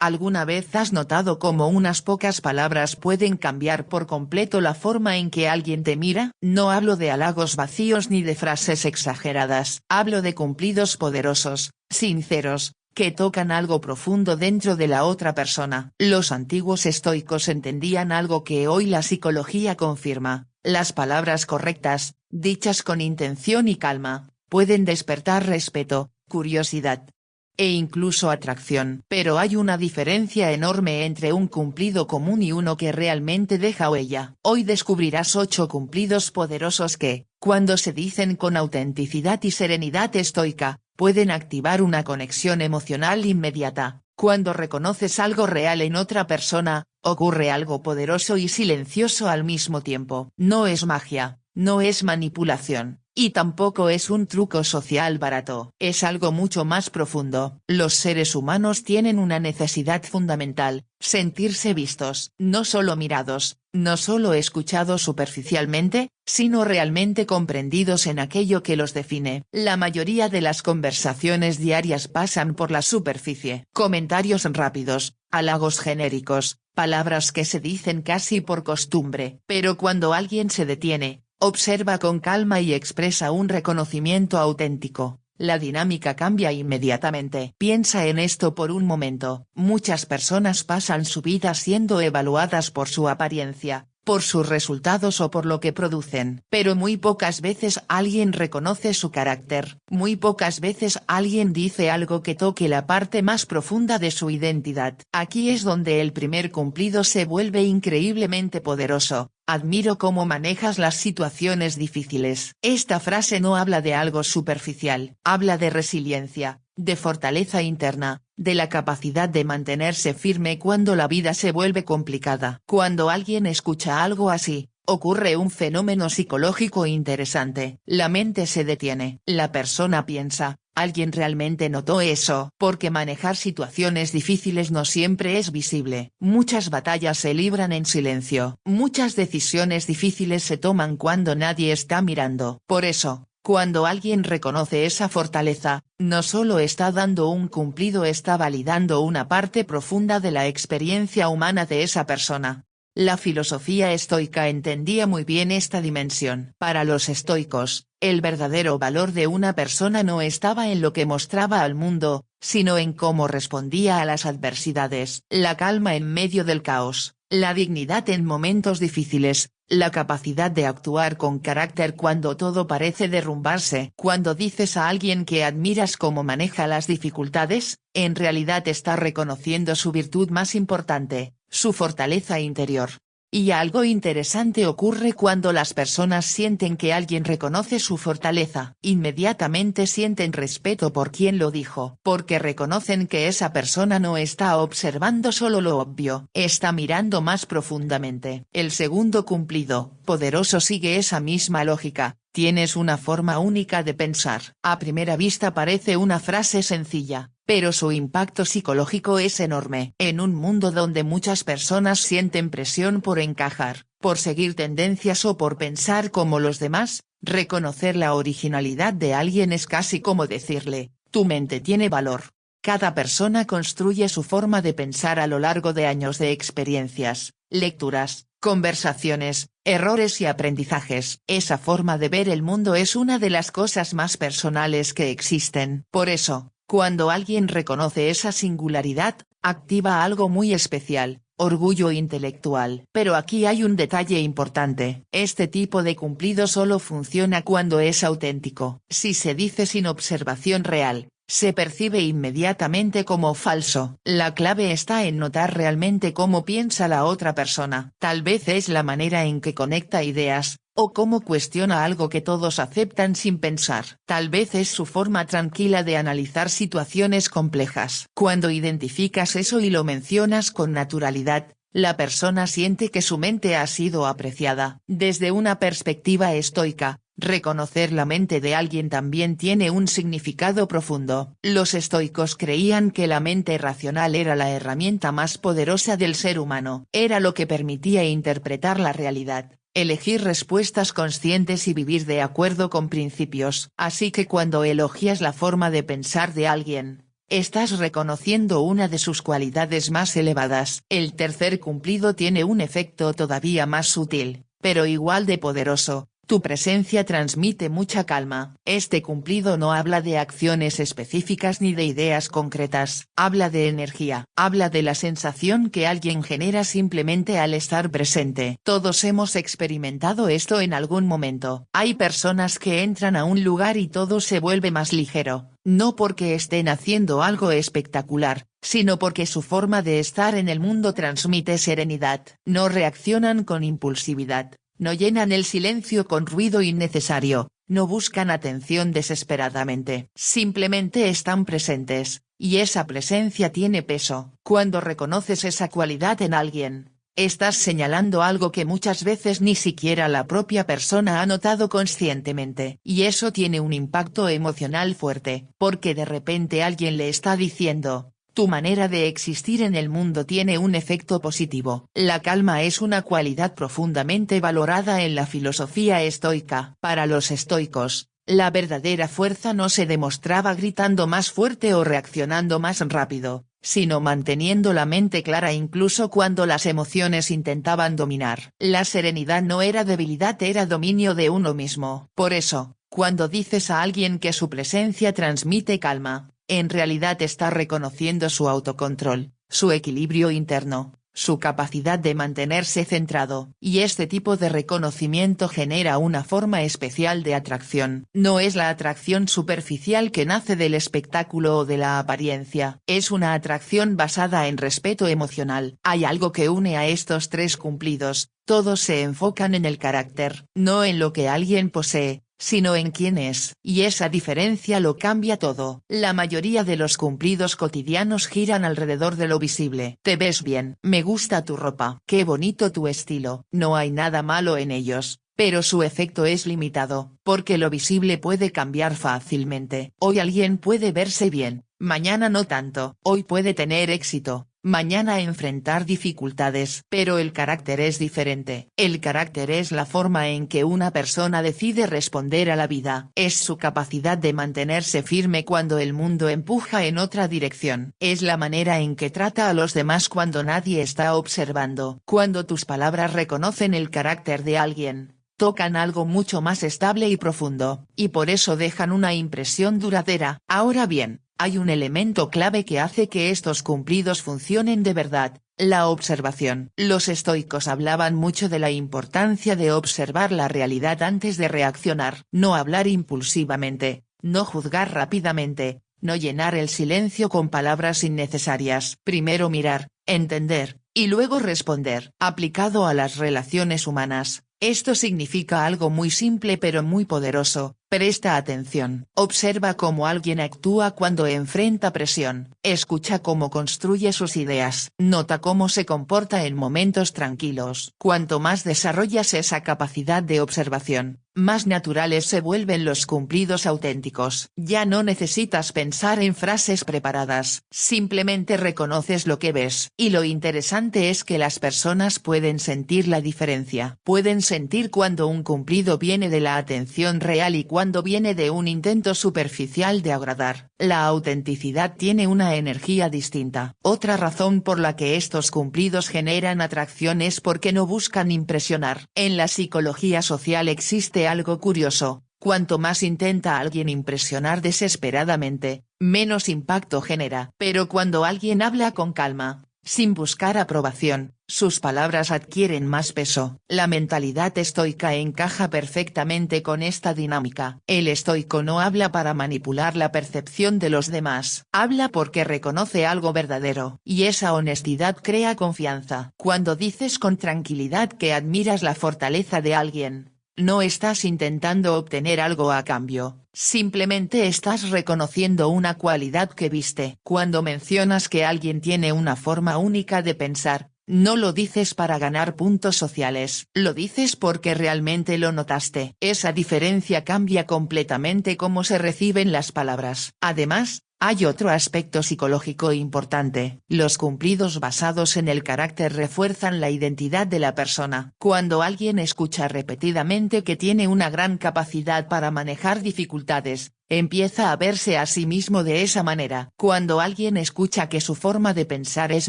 ¿Alguna vez has notado cómo unas pocas palabras pueden cambiar por completo la forma en que alguien te mira? No hablo de halagos vacíos ni de frases exageradas. Hablo de cumplidos poderosos, sinceros, que tocan algo profundo dentro de la otra persona. Los antiguos estoicos entendían algo que hoy la psicología confirma: las palabras correctas, dichas con intención y calma, pueden despertar respeto, curiosidad e incluso atracción. Pero hay una diferencia enorme entre un cumplido común y uno que realmente deja huella. Hoy descubrirás 8 cumplidos poderosos que, cuando se dicen con autenticidad y serenidad estoica, pueden activar una conexión emocional inmediata. Cuando reconoces algo real en otra persona, ocurre algo poderoso y silencioso al mismo tiempo. No es magia, no es manipulación, y tampoco es un truco social barato. Es algo mucho más profundo. Los seres humanos tienen una necesidad fundamental: sentirse vistos. No solo mirados, no solo escuchados superficialmente, sino realmente comprendidos en aquello que los define. La mayoría de las conversaciones diarias pasan por la superficie. Comentarios rápidos, halagos genéricos, palabras que se dicen casi por costumbre. Pero cuando alguien se detiene, observa con calma y expresa un reconocimiento auténtico, la dinámica cambia inmediatamente. Piensa en esto por un momento. Muchas personas pasan su vida siendo evaluadas por su apariencia, por sus resultados o por lo que producen. Pero muy pocas veces alguien reconoce su carácter. Muy pocas veces alguien dice algo que toque la parte más profunda de su identidad. Aquí es donde el primer cumplido se vuelve increíblemente poderoso: admiro cómo manejas las situaciones difíciles. Esta frase no habla de algo superficial, habla de resiliencia, de fortaleza interna, de la capacidad de mantenerse firme cuando la vida se vuelve complicada. Cuando alguien escucha algo así, ocurre un fenómeno psicológico interesante. La mente se detiene. La persona piensa: ¿alguien realmente notó eso? Porque manejar situaciones difíciles no siempre es visible. Muchas batallas se libran en silencio. Muchas decisiones difíciles se toman cuando nadie está mirando. Por eso, cuando alguien reconoce esa fortaleza, no solo está dando un cumplido, está validando una parte profunda de la experiencia humana de esa persona. La filosofía estoica entendía muy bien esta dimensión. Para los estoicos, el verdadero valor de una persona no estaba en lo que mostraba al mundo, sino en cómo respondía a las adversidades. La calma en medio del caos, la dignidad en momentos difíciles, la capacidad de actuar con carácter cuando todo parece derrumbarse. Cuando dices a alguien que admiras cómo maneja las dificultades, en realidad está reconociendo su virtud más importante, su fortaleza interior. Y algo interesante ocurre cuando las personas sienten que alguien reconoce su fortaleza. Inmediatamente sienten respeto por quien lo dijo, porque reconocen que esa persona no está observando solo lo obvio, está mirando más profundamente. El segundo cumplido poderoso sigue esa misma lógica: tienes una forma única de pensar. A primera vista parece una frase sencilla, pero su impacto psicológico es enorme. En un mundo donde muchas personas sienten presión por encajar, por seguir tendencias o por pensar como los demás, reconocer la originalidad de alguien es casi como decirle: tu mente tiene valor. Cada persona construye su forma de pensar a lo largo de años de experiencias, lecturas, conversaciones, errores y aprendizajes. Esa forma de ver el mundo es una de las cosas más personales que existen. Por eso, cuando alguien reconoce esa singularidad, activa algo muy especial: orgullo intelectual. Pero aquí hay un detalle importante: este tipo de cumplido solo funciona cuando es auténtico. Si se dice sin observación real, se percibe inmediatamente como falso. La clave está en notar realmente cómo piensa la otra persona. Tal vez es la manera en que conecta ideas, o cómo cuestiona algo que todos aceptan sin pensar. Tal vez es su forma tranquila de analizar situaciones complejas. Cuando identificas eso y lo mencionas con naturalidad, la persona siente que su mente ha sido apreciada. Desde una perspectiva estoica, reconocer la mente de alguien también tiene un significado profundo. Los estoicos creían que la mente racional era la herramienta más poderosa del ser humano. Era lo que permitía interpretar la realidad, elegir respuestas conscientes y vivir de acuerdo con principios. Así que cuando elogias la forma de pensar de alguien, Estás reconociendo una de sus cualidades más elevadas. El tercer cumplido tiene un efecto todavía más sutil, pero igual de poderoso. Tu presencia transmite mucha calma. Este cumplido no habla de acciones específicas ni de ideas concretas, habla de energía, habla de la sensación que alguien genera simplemente al estar presente. Todos hemos experimentado esto en algún momento. Hay personas que entran a un lugar y todo se vuelve más ligero, no porque estén haciendo algo espectacular, sino porque su forma de estar en el mundo transmite serenidad. No reaccionan con impulsividad. No llenan el silencio con ruido innecesario, no buscan atención desesperadamente. Simplemente están presentes, y esa presencia tiene peso. Cuando reconoces esa cualidad en alguien, estás señalando algo que muchas veces ni siquiera la propia persona ha notado conscientemente. Y eso tiene un impacto emocional fuerte, porque de repente alguien le está diciendo: tu manera de existir en el mundo tiene un efecto positivo. La calma es una cualidad profundamente valorada en la filosofía estoica. Para los estoicos, la verdadera fuerza no se demostraba gritando más fuerte o reaccionando más rápido, sino manteniendo la mente clara incluso cuando las emociones intentaban dominar. La serenidad no era debilidad, era dominio de uno mismo. Por eso, cuando dices a alguien que su presencia transmite calma, en realidad está reconociendo su autocontrol, su equilibrio interno, su capacidad de mantenerse centrado. Y este tipo de reconocimiento genera una forma especial de atracción. No es la atracción superficial que nace del espectáculo o de la apariencia. Es una atracción basada en respeto emocional. Hay algo que une a estos tres cumplidos. Todos se enfocan en el carácter, no en lo que alguien posee, sino en quién es. Y esa diferencia lo cambia todo. La mayoría de los cumplidos cotidianos giran alrededor de lo visible. Te ves bien. Me gusta tu ropa. Qué bonito tu estilo. No hay nada malo en ellos, pero su efecto es limitado, porque lo visible puede cambiar fácilmente. Hoy alguien puede verse bien, mañana no tanto. Hoy puede tener éxito, mañana enfrentar dificultades. Pero el carácter es diferente. El carácter es la forma en que una persona decide responder a la vida. Es su capacidad de mantenerse firme cuando el mundo empuja en otra dirección. Es la manera en que trata a los demás cuando nadie está observando. Cuando tus palabras reconocen el carácter de alguien, tocan algo mucho más estable y profundo, y por eso dejan una impresión duradera. Ahora bien, hay un elemento clave que hace que estos cumplidos funcionen de verdad: la observación. Los estoicos hablaban mucho de la importancia de observar la realidad antes de reaccionar. No hablar impulsivamente, no juzgar rápidamente, no llenar el silencio con palabras innecesarias. Primero mirar, entender, y luego responder. Aplicado a las relaciones humanas, esto significa algo muy simple pero muy poderoso. Presta atención. Observa cómo alguien actúa cuando enfrenta presión. Escucha cómo construye sus ideas. Nota cómo se comporta en momentos tranquilos. Cuanto más desarrollas esa capacidad de observación, más naturales se vuelven los cumplidos auténticos. Ya no necesitas pensar en frases preparadas. Simplemente reconoces lo que ves. Y lo interesante es que las personas pueden sentir la diferencia. Pueden sentir cuando un cumplido viene de la atención real y cuando viene de un intento superficial de agradar. La autenticidad tiene una energía distinta. Otra razón por la que estos cumplidos generan atracción es porque no buscan impresionar. En la psicología social existe algo curioso: cuanto más intenta alguien impresionar desesperadamente, menos impacto genera. Pero cuando alguien habla con calma, sin buscar aprobación, sus palabras adquieren más peso. La mentalidad estoica encaja perfectamente con esta dinámica. El estoico no habla para manipular la percepción de los demás. Habla porque reconoce algo verdadero. Y esa honestidad crea confianza. Cuando dices con tranquilidad que admiras la fortaleza de alguien, no estás intentando obtener algo a cambio, simplemente estás reconociendo una cualidad que viste. Cuando mencionas que alguien tiene una forma única de pensar, no lo dices para ganar puntos sociales, lo dices porque realmente lo notaste. Esa diferencia cambia completamente cómo se reciben las palabras. Además, Hay otro aspecto psicológico importante. Los cumplidos basados en el carácter refuerzan la identidad de la persona. Cuando alguien escucha repetidamente que tiene una gran capacidad para manejar dificultades, empieza a verse a sí mismo de esa manera. Cuando alguien escucha que su forma de pensar es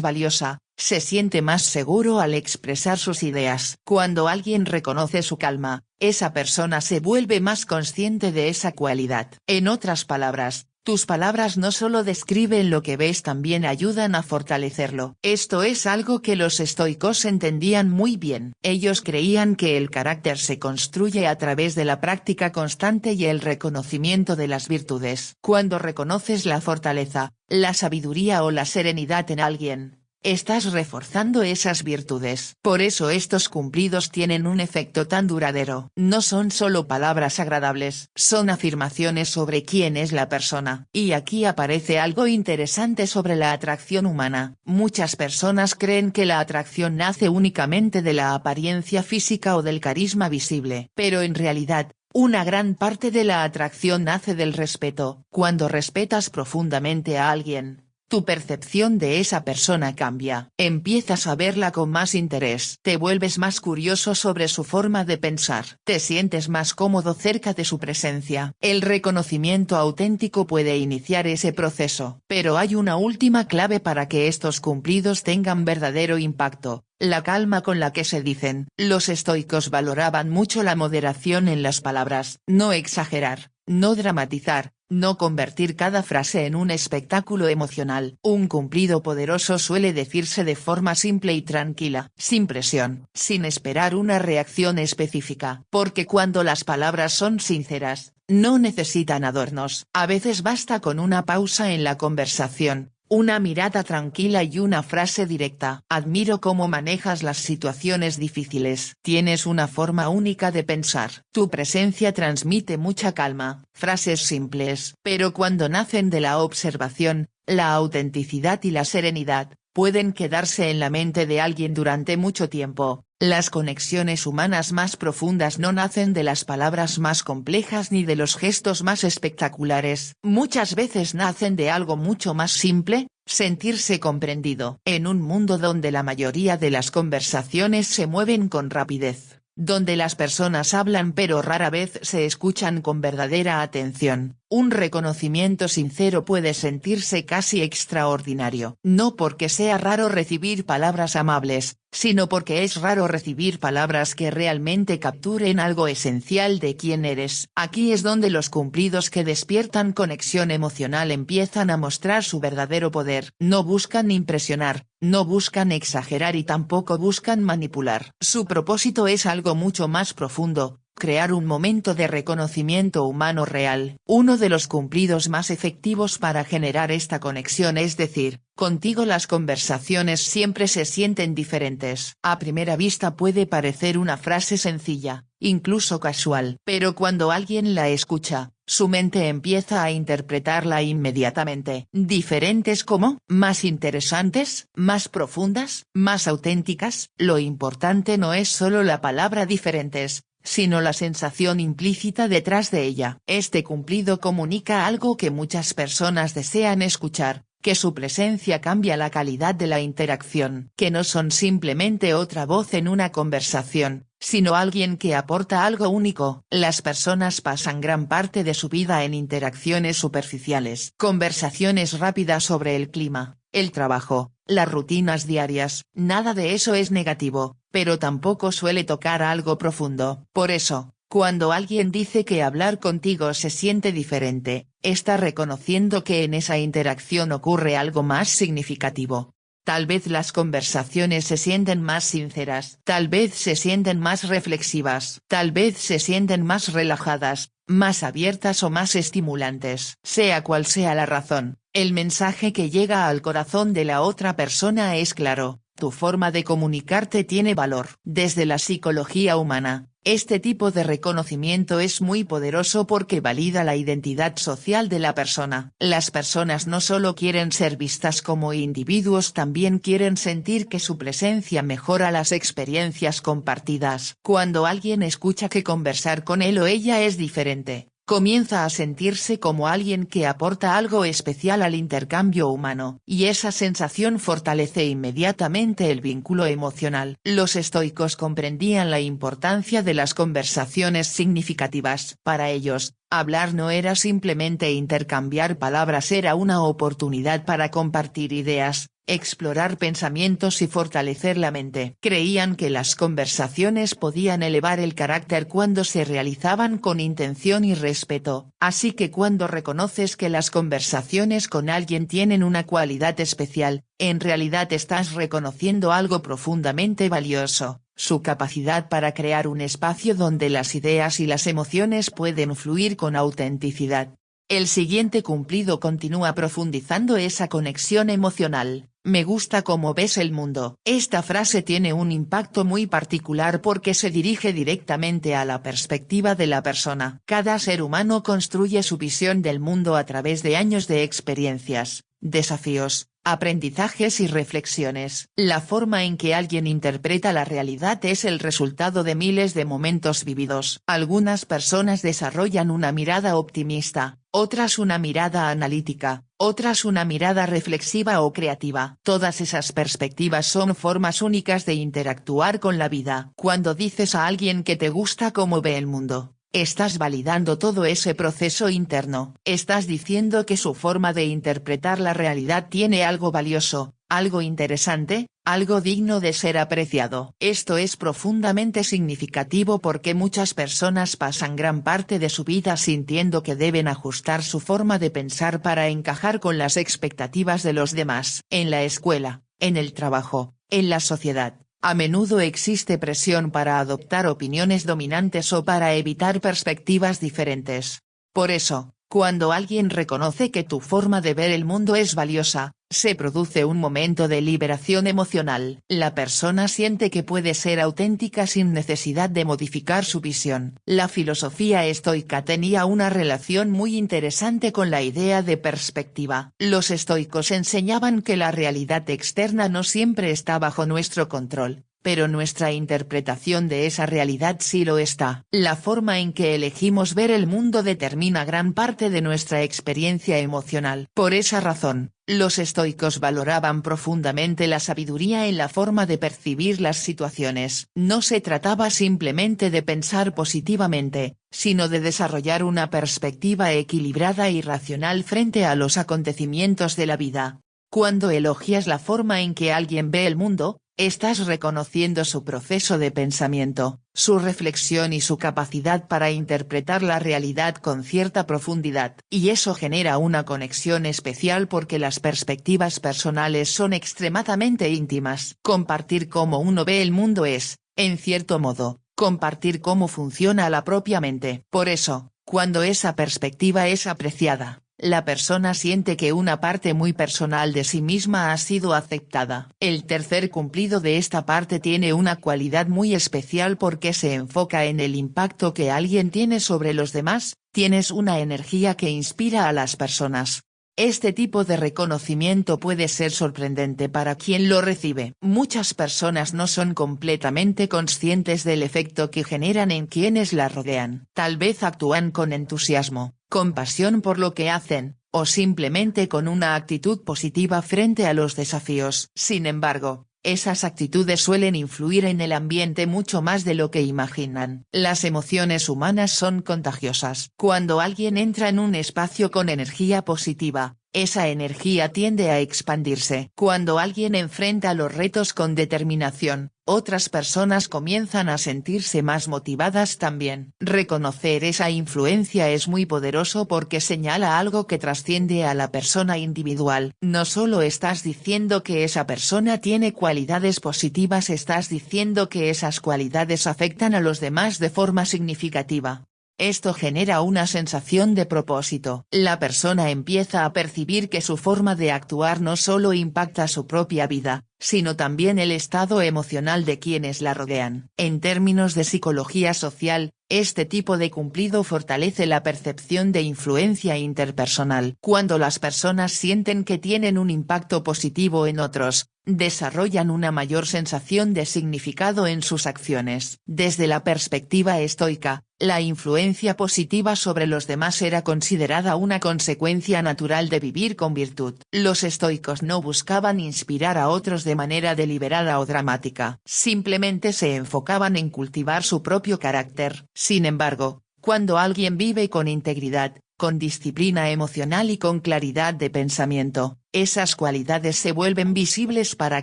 valiosa, se siente más seguro al expresar sus ideas. Cuando alguien reconoce su calma, esa persona se vuelve más consciente de esa cualidad. En otras palabras, tus palabras no solo describen lo que ves, también ayudan a fortalecerlo. Esto es algo que los estoicos entendían muy bien. Ellos creían que el carácter se construye a través de la práctica constante y el reconocimiento de las virtudes. Cuando reconoces la fortaleza, la sabiduría o la serenidad en alguien, estás reforzando esas virtudes. Por eso estos cumplidos tienen un efecto tan duradero. No son solo palabras agradables, son afirmaciones sobre quién es la persona. Y aquí aparece algo interesante sobre la atracción humana. Muchas personas creen que la atracción nace únicamente de la apariencia física o del carisma visible. Pero en realidad, una gran parte de la atracción nace del respeto. Cuando respetas profundamente a alguien, tu percepción de esa persona cambia. Empiezas a verla con más interés. Te vuelves más curioso sobre su forma de pensar. Te sientes más cómodo cerca de su presencia. El reconocimiento auténtico puede iniciar ese proceso. Pero hay una última clave para que estos cumplidos tengan verdadero impacto: la calma con la que se dicen. Los estoicos valoraban mucho la moderación en las palabras. No exagerar, no dramatizar, no convertir cada frase en un espectáculo emocional. Un cumplido poderoso suele decirse de forma simple y tranquila, sin presión, sin esperar una reacción específica. Porque cuando las palabras son sinceras, no necesitan adornos. A veces basta con una pausa en la conversación, una mirada tranquila y una frase directa. Admiro cómo manejas las situaciones difíciles. Tienes una forma única de pensar. Tu presencia transmite mucha calma. Frases simples, pero cuando nacen de la observación, la autenticidad y la serenidad, pueden quedarse en la mente de alguien durante mucho tiempo. Las conexiones humanas más profundas no nacen de las palabras más complejas ni de los gestos más espectaculares. Muchas veces nacen de algo mucho más simple: sentirse comprendido. En un mundo donde la mayoría de las conversaciones se mueven con rapidez, donde las personas hablan pero rara vez se escuchan con verdadera atención, un reconocimiento sincero puede sentirse casi extraordinario. No porque sea raro recibir palabras amables, sino porque es raro recibir palabras que realmente capturen algo esencial de quién eres. Aquí es donde los cumplidos que despiertan conexión emocional empiezan a mostrar su verdadero poder. No buscan impresionar, no buscan exagerar y tampoco buscan manipular. Su propósito es algo mucho más profundo: crear un momento de reconocimiento humano real. Uno de los cumplidos más efectivos para generar esta conexión es decir: contigo las conversaciones siempre se sienten diferentes. A primera vista puede parecer una frase sencilla, incluso casual, pero cuando alguien la escucha, su mente empieza a interpretarla inmediatamente. Diferentes como, más interesantes, más profundas, más auténticas. Lo importante no es solo la palabra diferentes, sino la sensación implícita detrás de ella. Este cumplido comunica algo que muchas personas desean escuchar: que su presencia cambia la calidad de la interacción, que no son simplemente otra voz en una conversación, sino alguien que aporta algo único. Las personas pasan gran parte de su vida en interacciones superficiales, conversaciones rápidas sobre el clima, el trabajo, las rutinas diarias. Nada de eso es negativo, pero tampoco suele tocar algo profundo. Por eso, cuando alguien dice que hablar contigo se siente diferente, está reconociendo que en esa interacción ocurre algo más significativo. Tal vez las conversaciones se sienten más sinceras, tal vez se sienten más reflexivas, tal vez se sienten más relajadas, más abiertas o más estimulantes. Sea cual sea la razón, el mensaje que llega al corazón de la otra persona es claro: tu forma de comunicarte tiene valor. Desde la psicología humana, este tipo de reconocimiento es muy poderoso porque valida la identidad social de la persona. Las personas no solo quieren ser vistas como individuos, también quieren sentir que su presencia mejora las experiencias compartidas. Cuando alguien escucha que conversar con él o ella es diferente, Comienza a sentirse como alguien que aporta algo especial al intercambio humano, y esa sensación fortalece inmediatamente el vínculo emocional. Los estoicos comprendían la importancia de las conversaciones significativas. Para ellos, hablar no era simplemente intercambiar palabras, era una oportunidad para compartir ideas, explorar pensamientos y fortalecer la mente. Creían que las conversaciones podían elevar el carácter cuando se realizaban con intención y respeto, así que cuando reconoces que las conversaciones con alguien tienen una cualidad especial, en realidad estás reconociendo algo profundamente valioso: su capacidad para crear un espacio donde las ideas y las emociones pueden fluir con autenticidad. El siguiente cumplido continúa profundizando esa conexión emocional. Me gusta cómo ves el mundo. Esta frase tiene un impacto muy particular porque se dirige directamente a la perspectiva de la persona. Cada ser humano construye su visión del mundo a través de años de experiencias, desafíos, aprendizajes y reflexiones. La forma en que alguien interpreta la realidad es el resultado de miles de momentos vividos. Algunas personas desarrollan una mirada optimista, otras una mirada analítica, otras una mirada reflexiva o creativa. Todas esas perspectivas son formas únicas de interactuar con la vida. Cuando dices a alguien que te gusta cómo ve el mundo, estás validando todo ese proceso interno. Estás diciendo que su forma de interpretar la realidad tiene algo valioso, algo interesante, algo digno de ser apreciado. Esto es profundamente significativo porque muchas personas pasan gran parte de su vida sintiendo que deben ajustar su forma de pensar para encajar con las expectativas de los demás. En la escuela, en el trabajo, en la sociedad, a menudo existe presión para adoptar opiniones dominantes o para evitar perspectivas diferentes. Por eso, cuando alguien reconoce que tu forma de ver el mundo es valiosa, se produce un momento de liberación emocional. La persona siente que puede ser auténtica sin necesidad de modificar su visión. La filosofía estoica tenía una relación muy interesante con la idea de perspectiva. Los estoicos enseñaban que la realidad externa no siempre está bajo nuestro control, pero nuestra interpretación de esa realidad sí lo está. La forma en que elegimos ver el mundo determina gran parte de nuestra experiencia emocional. Por esa razón, los estoicos valoraban profundamente la sabiduría en la forma de percibir las situaciones. No se trataba simplemente de pensar positivamente, sino de desarrollar una perspectiva equilibrada y racional frente a los acontecimientos de la vida. Cuando elogias la forma en que alguien ve el mundo, estás reconociendo su proceso de pensamiento, su reflexión y su capacidad para interpretar la realidad con cierta profundidad. Y eso genera una conexión especial porque las perspectivas personales son extremadamente íntimas. Compartir cómo uno ve el mundo es, en cierto modo, compartir cómo funciona la propia mente. Por eso, cuando esa perspectiva es apreciada, la persona siente que una parte muy personal de sí misma ha sido aceptada. El tercer cumplido de esta parte tiene una cualidad muy especial porque se enfoca en el impacto que alguien tiene sobre los demás. Tienes una energía que inspira a las personas. Este tipo de reconocimiento puede ser sorprendente para quien lo recibe. Muchas personas no son completamente conscientes del efecto que generan en quienes la rodean. Tal vez actúan con entusiasmo, con pasión por lo que hacen, o simplemente con una actitud positiva frente a los desafíos. Sin embargo, esas actitudes suelen influir en el ambiente mucho más de lo que imaginan. Las emociones humanas son contagiosas. Cuando alguien entra en un espacio con energía positiva, esa energía tiende a expandirse. Cuando alguien enfrenta los retos con determinación, otras personas comienzan a sentirse más motivadas también. Reconocer esa influencia es muy poderoso porque señala algo que trasciende a la persona individual. No solo estás diciendo que esa persona tiene cualidades positivas, estás diciendo que esas cualidades afectan a los demás de forma significativa. Esto genera una sensación de propósito. La persona empieza a percibir que su forma de actuar no solo impacta su propia vida, sino también el estado emocional de quienes la rodean. En términos de psicología social, este tipo de cumplido fortalece la percepción de influencia interpersonal. Cuando las personas sienten que tienen un impacto positivo en otros, desarrollan una mayor sensación de significado en sus acciones. Desde la perspectiva estoica, La influencia positiva sobre los demás era considerada una consecuencia natural de vivir con virtud. Los estoicos no buscaban inspirar a otros de manera deliberada o dramática. Simplemente se enfocaban en cultivar su propio carácter. Sin embargo, cuando alguien vive con integridad, con disciplina emocional y con claridad de pensamiento, esas cualidades se vuelven visibles para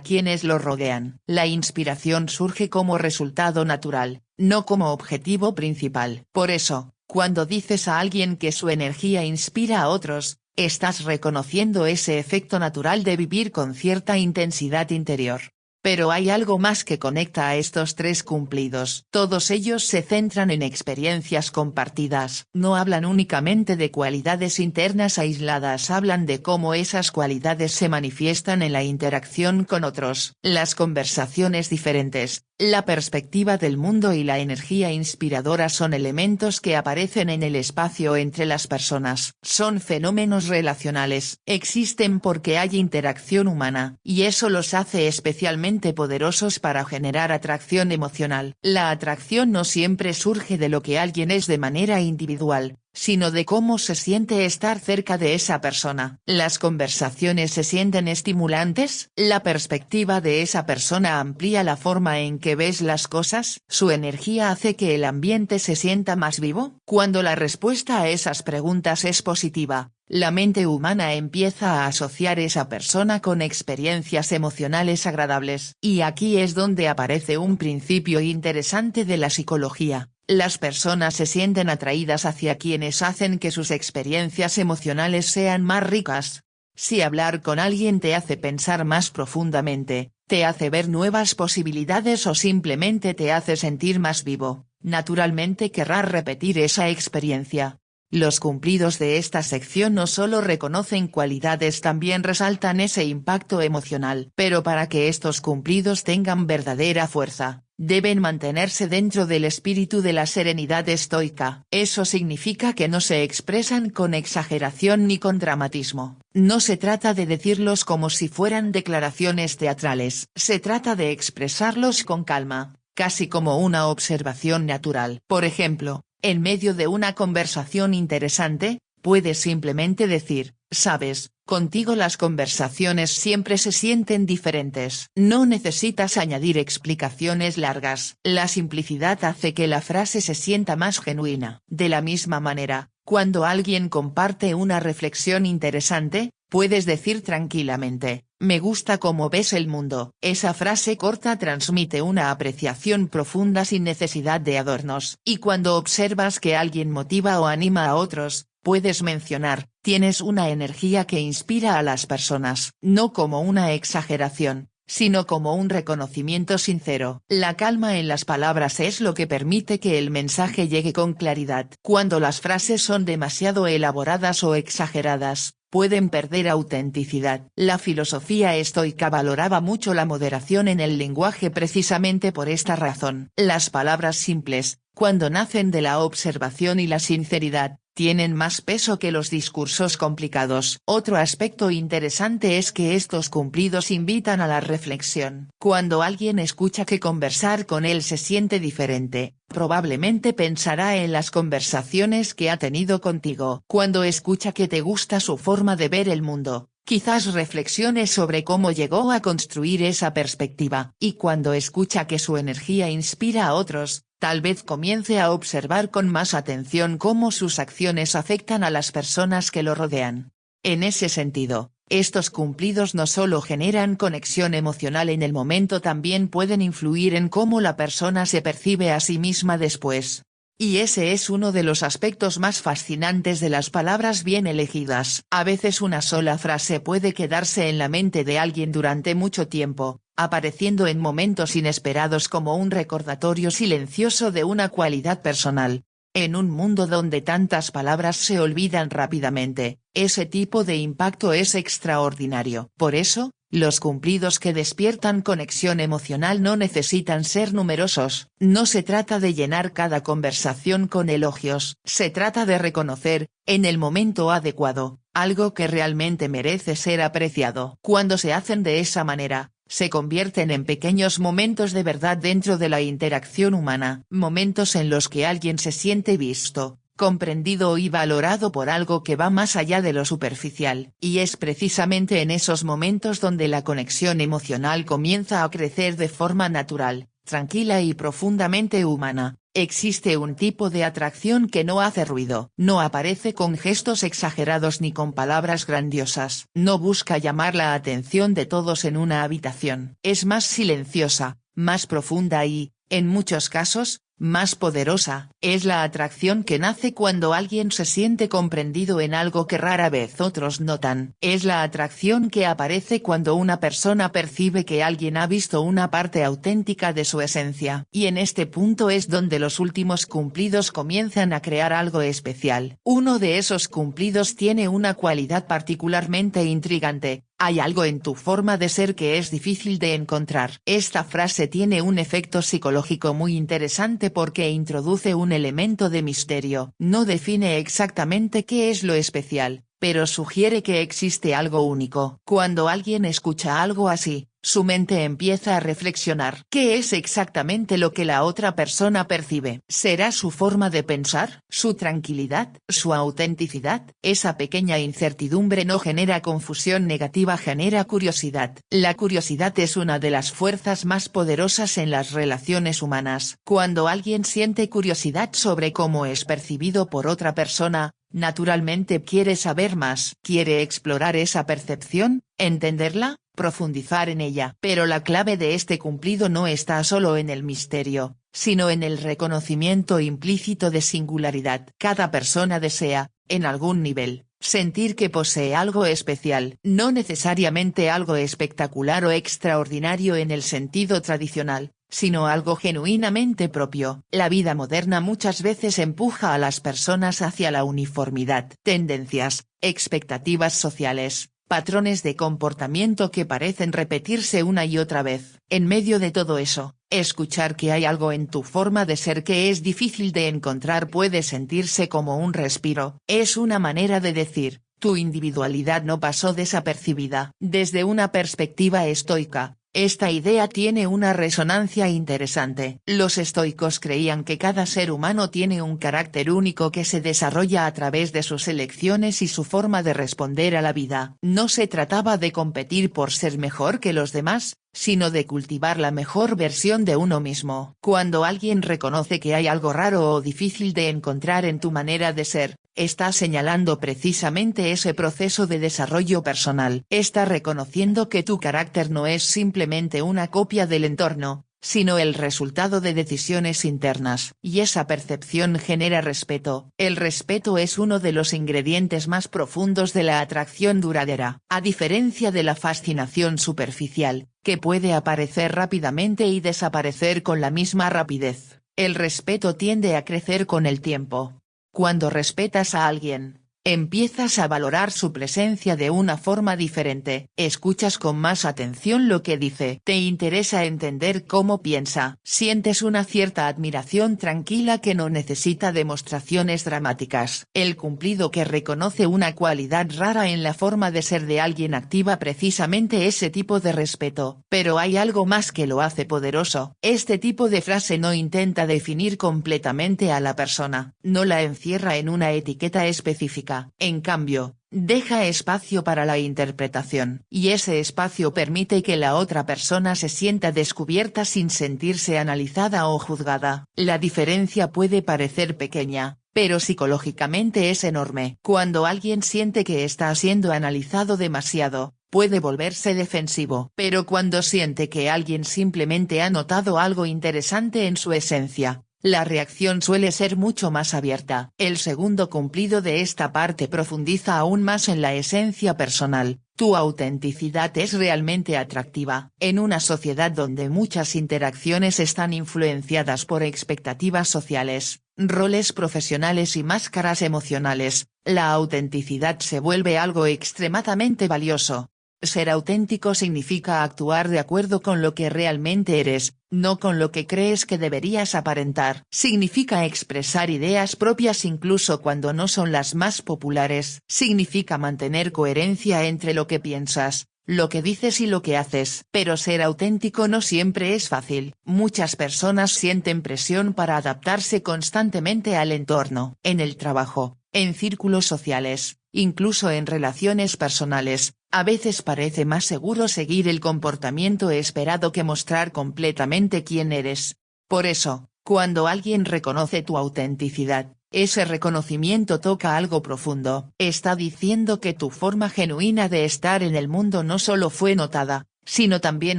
quienes lo rodean. La inspiración surge como resultado natural, no como objetivo principal. Por eso, cuando dices a alguien que su energía inspira a otros, estás reconociendo ese efecto natural de vivir con cierta intensidad interior. Pero hay algo más que conecta a estos tres cumplidos. Todos ellos se centran en experiencias compartidas. No hablan únicamente de cualidades internas aisladas, hablan de cómo esas cualidades se manifiestan en la interacción con otros. Las conversaciones diferentes, la perspectiva del mundo y la energía inspiradora son elementos que aparecen en el espacio entre las personas. Son fenómenos relacionales. Existen porque hay interacción humana, y eso los hace especialmente poderosos para generar atracción emocional. La atracción no siempre surge de lo que alguien es de manera individual, sino de cómo se siente estar cerca de esa persona. Las conversaciones se sienten estimulantes, la perspectiva de esa persona amplía la forma en que ves las cosas, su energía hace que el ambiente se sienta más vivo. Cuando la respuesta a esas preguntas es positiva, la mente humana empieza a asociar esa persona con experiencias emocionales agradables. Y aquí es donde aparece un principio interesante de la psicología. Las personas se sienten atraídas hacia quienes hacen que sus experiencias emocionales sean más ricas. Si hablar con alguien te hace pensar más profundamente, te hace ver nuevas posibilidades o simplemente te hace sentir más vivo, naturalmente querrás repetir esa experiencia. Los cumplidos de esta sección no solo reconocen cualidades, también resaltan ese impacto emocional. Pero para que estos cumplidos tengan verdadera fuerza, deben mantenerse dentro del espíritu de la serenidad estoica. Eso significa que no se expresan con exageración ni con dramatismo. No se trata de decirlos como si fueran declaraciones teatrales. Se trata de expresarlos con calma, casi como una observación natural. Por ejemplo, en medio de una conversación interesante, puedes simplemente decir, sabes, contigo las conversaciones siempre se sienten diferentes. No necesitas añadir explicaciones largas. La simplicidad hace que la frase se sienta más genuina. De la misma manera, cuando alguien comparte una reflexión interesante, puedes decir tranquilamente, me gusta cómo ves el mundo. Esa frase corta transmite una apreciación profunda sin necesidad de adornos. Y cuando observas que alguien motiva o anima a otros, puedes mencionar, tienes una energía que inspira a las personas. No como una exageración, sino como un reconocimiento sincero. La calma en las palabras es lo que permite que el mensaje llegue con claridad. Cuando las frases son demasiado elaboradas o exageradas, pueden perder autenticidad. La filosofía estoica valoraba mucho la moderación en el lenguaje precisamente por esta razón. Las palabras simples, cuando nacen de la observación y la sinceridad, tienen más peso que los discursos complicados. Otro aspecto interesante es que estos cumplidos invitan a la reflexión. Cuando alguien escucha que conversar con él se siente diferente, probablemente pensará en las conversaciones que ha tenido contigo. Cuando escucha que te gusta su forma de ver el mundo, quizás reflexione sobre cómo llegó a construir esa perspectiva. Y cuando escucha que su energía inspira a otros, tal vez comience a observar con más atención cómo sus acciones afectan a las personas que lo rodean. En ese sentido, estos cumplidos no solo generan conexión emocional en el momento, también pueden influir en cómo la persona se percibe a sí misma después. Y ese es uno de los aspectos más fascinantes de las palabras bien elegidas. A veces una sola frase puede quedarse en la mente de alguien durante mucho tiempo, apareciendo en momentos inesperados como un recordatorio silencioso de una cualidad personal. En un mundo donde tantas palabras se olvidan rápidamente, ese tipo de impacto es extraordinario. Por eso, los cumplidos que despiertan conexión emocional no necesitan ser numerosos. No se trata de llenar cada conversación con elogios. Se trata de reconocer, en el momento adecuado, algo que realmente merece ser apreciado. Cuando se hacen de esa manera, se convierten en pequeños momentos de verdad dentro de la interacción humana, momentos en los que alguien se siente visto, comprendido y valorado por algo que va más allá de lo superficial, y es precisamente en esos momentos donde la conexión emocional comienza a crecer de forma natural, tranquila y profundamente humana. Existe un tipo de atracción que no hace ruido, no aparece con gestos exagerados ni con palabras grandiosas, no busca llamar la atención de todos en una habitación, es más silenciosa, más profunda y, en muchos casos, más poderosa. Es la atracción que nace cuando alguien se siente comprendido en algo que rara vez otros notan. Es la atracción que aparece cuando una persona percibe que alguien ha visto una parte auténtica de su esencia. Y en este punto es donde los últimos cumplidos comienzan a crear algo especial. Uno de esos cumplidos tiene una cualidad particularmente intrigante. Hay algo en tu forma de ser que es difícil de encontrar. Esta frase tiene un efecto psicológico muy interesante porque introduce un elemento de misterio. No define exactamente qué es lo especial, pero sugiere que existe algo único. Cuando alguien escucha algo así, su mente empieza a reflexionar. ¿Qué es exactamente lo que la otra persona percibe? ¿Será su forma de pensar, su tranquilidad, su autenticidad? Esa pequeña incertidumbre no genera confusión negativa, genera curiosidad. La curiosidad es una de las fuerzas más poderosas en las relaciones humanas. Cuando alguien siente curiosidad sobre cómo es percibido por otra persona, naturalmente quiere saber más. Quiere explorar esa percepción, entenderla, profundizar en ella. Pero la clave de este cumplido no está solo en el misterio, sino en el reconocimiento implícito de singularidad. Cada persona desea, en algún nivel, sentir que posee algo especial, no necesariamente algo espectacular o extraordinario en el sentido tradicional, sino algo genuinamente propio. La vida moderna muchas veces empuja a las personas hacia la uniformidad, tendencias, expectativas sociales, patrones de comportamiento que parecen repetirse una y otra vez. En medio de todo eso, escuchar que hay algo en tu forma de ser que es difícil de encontrar puede sentirse como un respiro. Es una manera de decir, tu individualidad no pasó desapercibida. Desde una perspectiva estoica, esta idea tiene una resonancia interesante. Los estoicos creían que cada ser humano tiene un carácter único que se desarrolla a través de sus elecciones y su forma de responder a la vida. No se trataba de competir por ser mejor que los demás, sino de cultivar la mejor versión de uno mismo. Cuando alguien reconoce que hay algo raro o difícil de encontrar en tu manera de ser, está señalando precisamente ese proceso de desarrollo personal. Está reconociendo que tu carácter no es simplemente una copia del entorno, sino el resultado de decisiones internas. Y esa percepción genera respeto. El respeto es uno de los ingredientes más profundos de la atracción duradera. A diferencia de la fascinación superficial, que puede aparecer rápidamente y desaparecer con la misma rapidez, el respeto tiende a crecer con el tiempo. Cuando respetas a alguien, empiezas a valorar su presencia de una forma diferente. Escuchas con más atención lo que dice. Te interesa entender cómo piensa. Sientes una cierta admiración tranquila que no necesita demostraciones dramáticas. El cumplido que reconoce una cualidad rara en la forma de ser de alguien activa precisamente ese tipo de respeto. Pero hay algo más que lo hace poderoso. Este tipo de frase no intenta definir completamente a la persona. No la encierra en una etiqueta específica. En cambio, deja espacio para la interpretación. Y ese espacio permite que la otra persona se sienta descubierta sin sentirse analizada o juzgada. La diferencia puede parecer pequeña, pero psicológicamente es enorme. Cuando alguien siente que está siendo analizado demasiado, puede volverse defensivo. Pero cuando siente que alguien simplemente ha notado algo interesante en su esencia, la reacción suele ser mucho más abierta. El segundo cumplido de esta parte profundiza aún más en la esencia personal. Tu autenticidad es realmente atractiva. En una sociedad donde muchas interacciones están influenciadas por expectativas sociales, roles profesionales y máscaras emocionales, la autenticidad se vuelve algo extremadamente valioso. Ser auténtico significa actuar de acuerdo con lo que realmente eres, no con lo que crees que deberías aparentar. Significa expresar ideas propias incluso cuando no son las más populares. Significa mantener coherencia entre lo que piensas, lo que dices y lo que haces. Pero ser auténtico no siempre es fácil. Muchas personas sienten presión para adaptarse constantemente al entorno, en el trabajo, en círculos sociales, incluso en relaciones personales. A veces parece más seguro seguir el comportamiento esperado que mostrar completamente quién eres. Por eso, cuando alguien reconoce tu autenticidad, ese reconocimiento toca algo profundo. Está diciendo que tu forma genuina de estar en el mundo no solo fue notada, sino también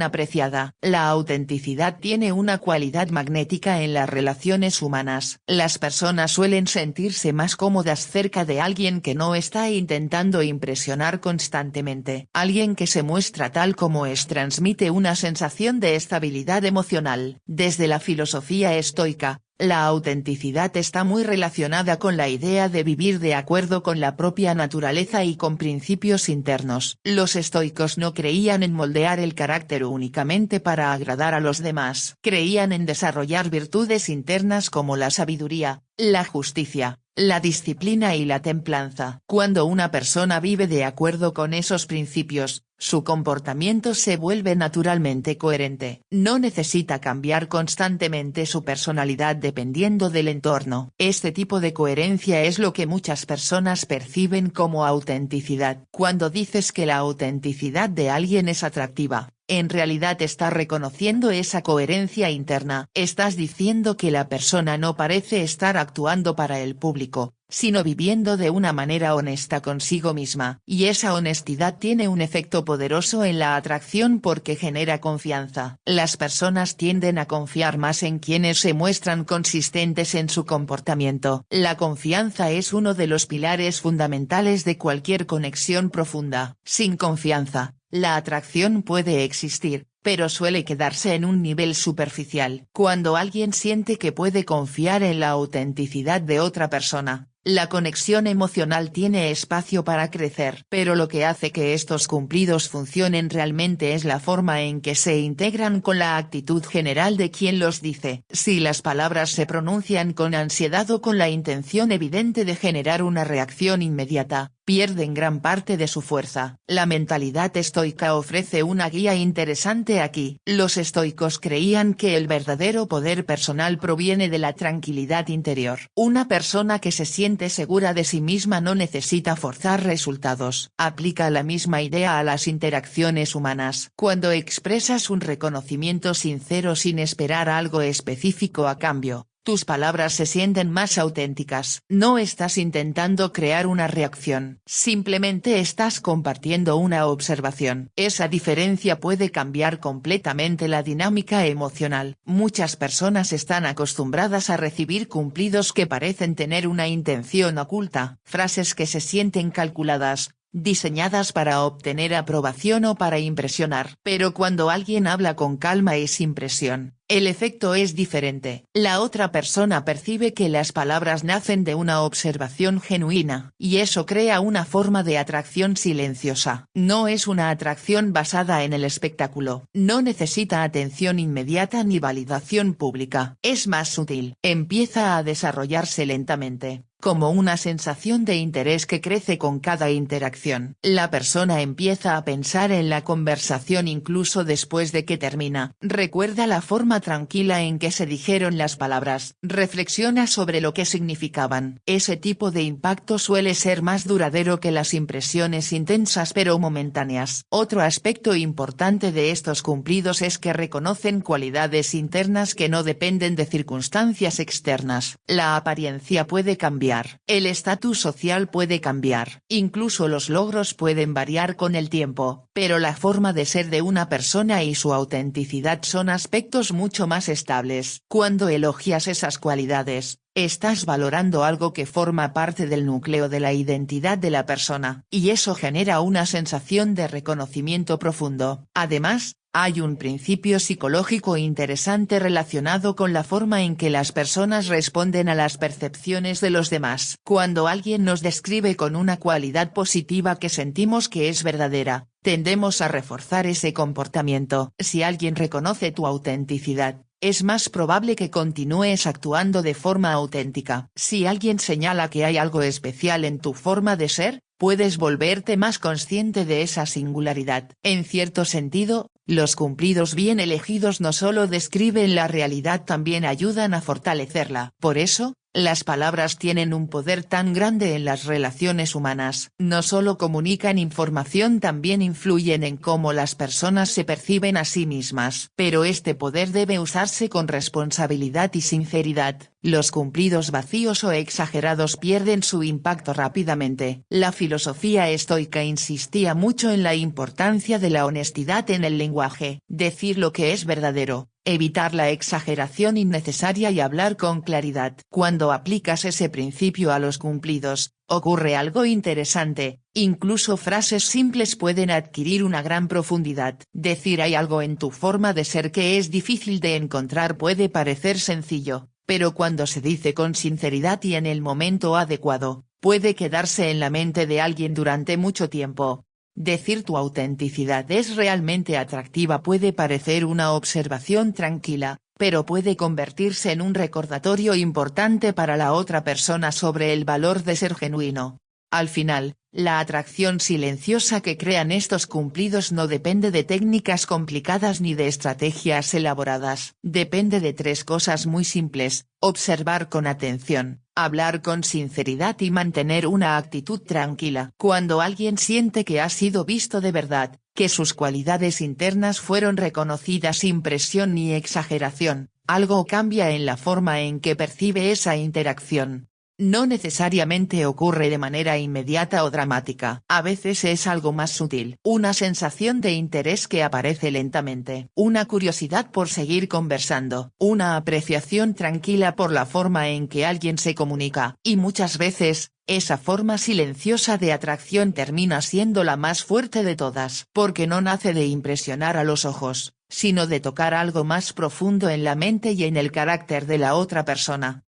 apreciada. La autenticidad tiene una cualidad magnética en las relaciones humanas. Las personas suelen sentirse más cómodas cerca de alguien que no está intentando impresionar constantemente. Alguien que se muestra tal como es transmite una sensación de estabilidad emocional. Desde la filosofía estoica, la autenticidad está muy relacionada con la idea de vivir de acuerdo con la propia naturaleza y con principios internos. Los estoicos no creían en moldear el carácter únicamente para agradar a los demás. Creían en desarrollar virtudes internas como la sabiduría, la justicia, la disciplina y la templanza. Cuando una persona vive de acuerdo con esos principios, su comportamiento se vuelve naturalmente coherente. No necesita cambiar constantemente su personalidad dependiendo del entorno. Este tipo de coherencia es lo que muchas personas perciben como autenticidad. Cuando dices que la autenticidad de alguien es atractiva, en realidad estás reconociendo esa coherencia interna. Estás diciendo que la persona no parece estar actuando para el público, sino viviendo de una manera honesta consigo misma. Y esa honestidad tiene un efecto poderoso en la atracción porque genera confianza. Las personas tienden a confiar más en quienes se muestran consistentes en su comportamiento. La confianza es uno de los pilares fundamentales de cualquier conexión profunda. Sin confianza, la atracción puede existir, pero suele quedarse en un nivel superficial. Cuando alguien siente que puede confiar en la autenticidad de otra persona, la conexión emocional tiene espacio para crecer. Pero lo que hace que estos cumplidos funcionen realmente es la forma en que se integran con la actitud general de quien los dice. Si las palabras se pronuncian con ansiedad o con la intención evidente de generar una reacción inmediata, pierden gran parte de su fuerza. La mentalidad estoica ofrece una guía interesante aquí. Los estoicos creían que el verdadero poder personal proviene de la tranquilidad interior. Una persona que se siente segura de sí misma no necesita forzar resultados. Aplica la misma idea a las interacciones humanas. Cuando expresas un reconocimiento sincero sin esperar algo específico a cambio, tus palabras se sienten más auténticas. No estás intentando crear una reacción, simplemente estás compartiendo una observación. Esa diferencia puede cambiar completamente la dinámica emocional. Muchas personas están acostumbradas a recibir cumplidos que parecen tener una intención oculta, frases que se sienten calculadas, diseñadas para obtener aprobación o para impresionar. Pero cuando alguien habla con calma y sin presión, el efecto es diferente. La otra persona percibe que las palabras nacen de una observación genuina, y eso crea una forma de atracción silenciosa. No es una atracción basada en el espectáculo. No necesita atención inmediata ni validación pública. Es más sutil. Empieza a desarrollarse lentamente, como una sensación de interés que crece con cada interacción. La persona empieza a pensar en la conversación incluso después de que termina. Recuerda la forma tranquila en que se dijeron las palabras. Reflexiona sobre lo que significaban. Ese tipo de impacto suele ser más duradero que las impresiones intensas pero momentáneas. Otro aspecto importante de estos cumplidos es que reconocen cualidades internas que no dependen de circunstancias externas. La apariencia puede cambiar, el estatus social puede cambiar, incluso los logros pueden variar con el tiempo, pero la forma de ser de una persona y su autenticidad son aspectos mucho más estables. Cuando elogias esas cualidades, estás valorando algo que forma parte del núcleo de la identidad de la persona, y eso genera una sensación de reconocimiento profundo. Además, hay un principio psicológico interesante relacionado con la forma en que las personas responden a las percepciones de los demás. Cuando alguien nos describe con una cualidad positiva que sentimos que es verdadera, tendemos a reforzar ese comportamiento. Si alguien reconoce tu autenticidad, es más probable que continúes actuando de forma auténtica. Si alguien señala que hay algo especial en tu forma de ser, puedes volverte más consciente de esa singularidad. En cierto sentido, los cumplidos bien elegidos no solo describen la realidad, también ayudan a fortalecerla. Por eso, las palabras tienen un poder tan grande en las relaciones humanas. No solo comunican información, también influyen en cómo las personas se perciben a sí mismas. Pero este poder debe usarse con responsabilidad y sinceridad. Los cumplidos vacíos o exagerados pierden su impacto rápidamente. La filosofía estoica insistía mucho en la importancia de la honestidad en el lenguaje. Decir lo que es verdadero, evitar la exageración innecesaria y hablar con claridad. Cuando aplicas ese principio a los cumplidos, ocurre algo interesante, incluso frases simples pueden adquirir una gran profundidad. Decir hay algo en tu forma de ser que es difícil de encontrar puede parecer sencillo, pero cuando se dice con sinceridad y en el momento adecuado, puede quedarse en la mente de alguien durante mucho tiempo. Decir tu autenticidad es realmente atractiva puede parecer una observación tranquila, pero puede convertirse en un recordatorio importante para la otra persona sobre el valor de ser genuino. Al final, la atracción silenciosa que crean estos cumplidos no depende de técnicas complicadas ni de estrategias elaboradas. Depende de tres cosas muy simples: observar con atención, hablar con sinceridad y mantener una actitud tranquila. Cuando alguien siente que ha sido visto de verdad, que sus cualidades internas fueron reconocidas sin presión ni exageración, algo cambia en la forma en que percibe esa interacción. No necesariamente ocurre de manera inmediata o dramática. A veces es algo más sutil. Una sensación de interés que aparece lentamente. Una curiosidad por seguir conversando. Una apreciación tranquila por la forma en que alguien se comunica. Y muchas veces, esa forma silenciosa de atracción termina siendo la más fuerte de todas. Porque no nace de impresionar a los ojos, sino de tocar algo más profundo en la mente y en el carácter de la otra persona.